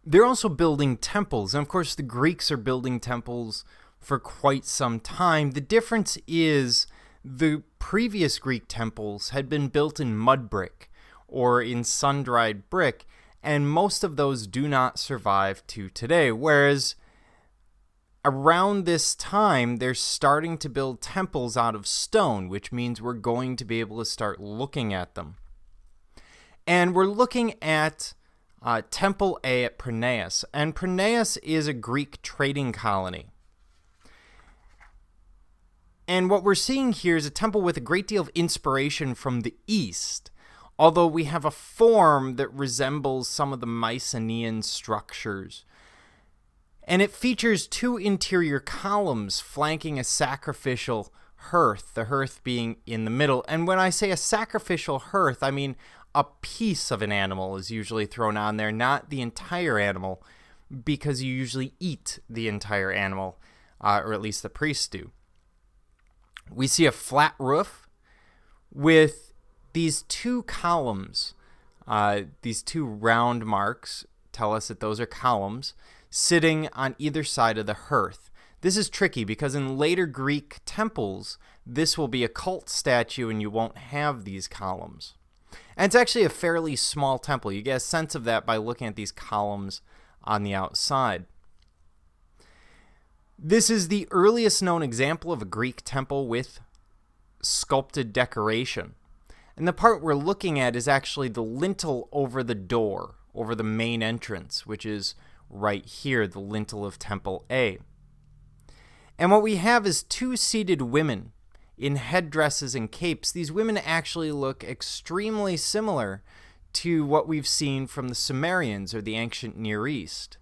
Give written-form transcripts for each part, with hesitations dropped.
They're also building temples. And of course, the Greeks are building temples for quite some time. The difference is the previous Greek temples had been built in mud brick or in sun-dried brick, and most of those do not survive to today. Whereas around this time, they're starting to build temples out of stone, which means we're going to be able to start looking at them. And we're looking at Temple A at Prinias. And Prinias is a Greek trading colony. And what we're seeing here is a temple with a great deal of inspiration from the East, although we have a form that resembles some of the Mycenaean structures. And it features two interior columns flanking a sacrificial hearth, the hearth being in the middle. And when I say a sacrificial hearth, I mean a piece of an animal is usually thrown on there, not the entire animal, because you usually eat the entire animal, or at least the priests do. We see a flat roof with these two columns. These two round marks tell us that those are columns sitting on either side of the hearth. This is tricky because in later Greek temples, this will be a cult statue and you won't have these columns. And it's actually a fairly small temple. You get a sense of that by looking at these columns on the outside. This is the earliest known example of a Greek temple with sculpted decoration. And the part we're looking at is actually the lintel over the door, over the main entrance, which is right here, the lintel of Temple A. And what we have is two seated women in headdresses and capes. These women actually look extremely similar to what we've seen from the Sumerians or the ancient Near East.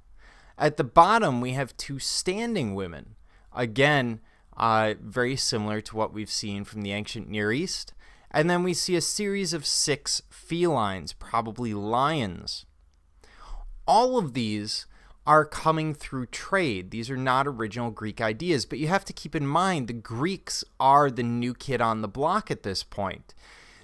At the bottom, we have two standing women. Again, very similar to what we've seen from the ancient Near East. And then we see a series of 6 felines, probably lions. All of these are coming through trade. These are not original Greek ideas, but you have to keep in mind the Greeks are the new kid on the block at this point.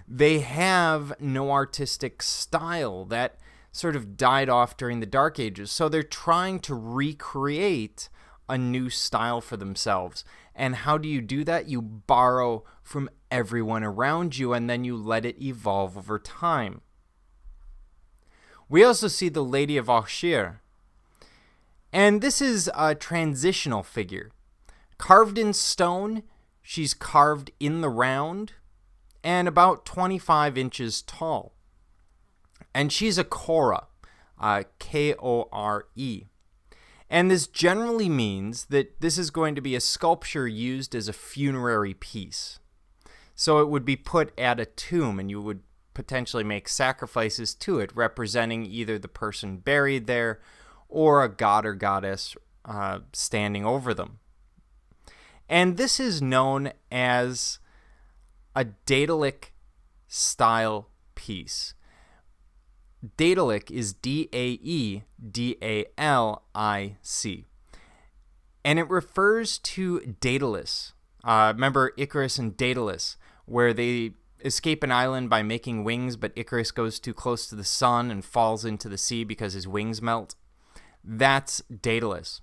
They have no artistic style. That sort of died off during the Dark Ages. So they're trying to recreate a new style for themselves. And how do you do that? You borrow from everyone around you, and then you let it evolve over time. We also see the Lady of Auxerre. And this is a transitional figure. Carved in stone, she's carved in the round, and about 25 inches tall. And she's a Kore, K-O-R-E. And this generally means that this is going to be a sculpture used as a funerary piece. So it would be put at a tomb, and you would potentially make sacrifices to it, representing either the person buried there or a god or goddess standing over them. And this is known as a Daedalic style piece. Daedalic is D-A-E-D-A-L-I-C. And it refers to Daedalus. Remember Icarus and Daedalus, where they escape an island by making wings, but Icarus goes too close to the sun and falls into the sea because his wings melt? That's Daedalus.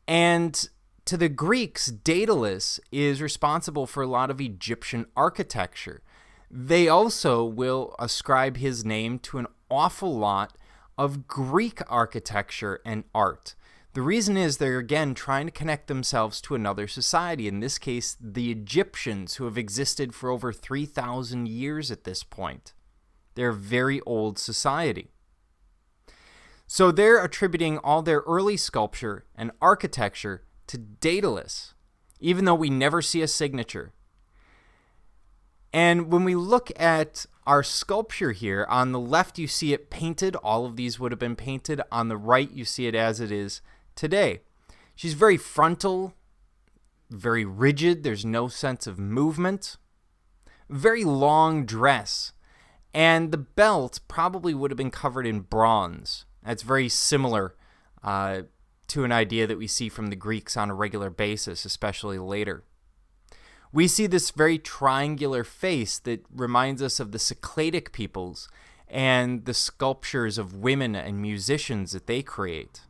And to the Greeks, Daedalus is responsible for a lot of Egyptian architecture. They also will ascribe his name to an awful lot of Greek architecture and art. The reason is they're, again, trying to connect themselves to another society, in this case, the Egyptians, who have existed for over 3,000 years at this point. They're a very old society. So they're attributing all their early sculpture and architecture to Daedalus, even though we never see a signature. And when we look at our sculpture here, on the left you see it painted. All of these would have been painted. On the right you see it as it is today. She's very frontal, very rigid. There's no sense of movement. Very long dress. And the belt probably would have been covered in bronze. That's very similar to an idea that we see from the Greeks on a regular basis, especially later. We see this very triangular face that reminds us of the Cycladic peoples and the sculptures of women and musicians that they create.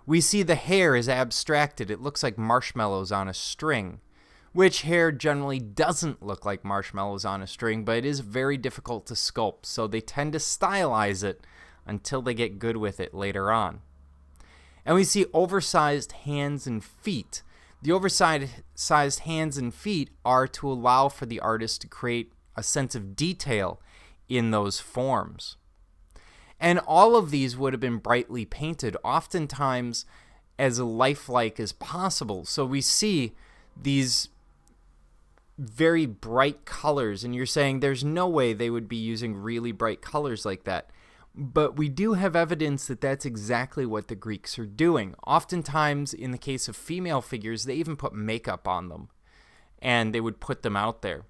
We see the hair is abstracted. It looks like marshmallows on a string, which hair generally doesn't look like marshmallows on a string, but it is very difficult to sculpt, so they tend to stylize it until they get good with it later on. And we see oversized hands and feet. The oversized hands and feet are to allow for the artist to create a sense of detail in those forms. And all of these would have been brightly painted, oftentimes as lifelike as possible. So we see these very bright colors, and you're saying there's no way they would be using really bright colors like that. But we do have evidence that that's exactly what the Greeks are doing. Oftentimes, in the case of female figures, they even put makeup on them, and they would put them out there.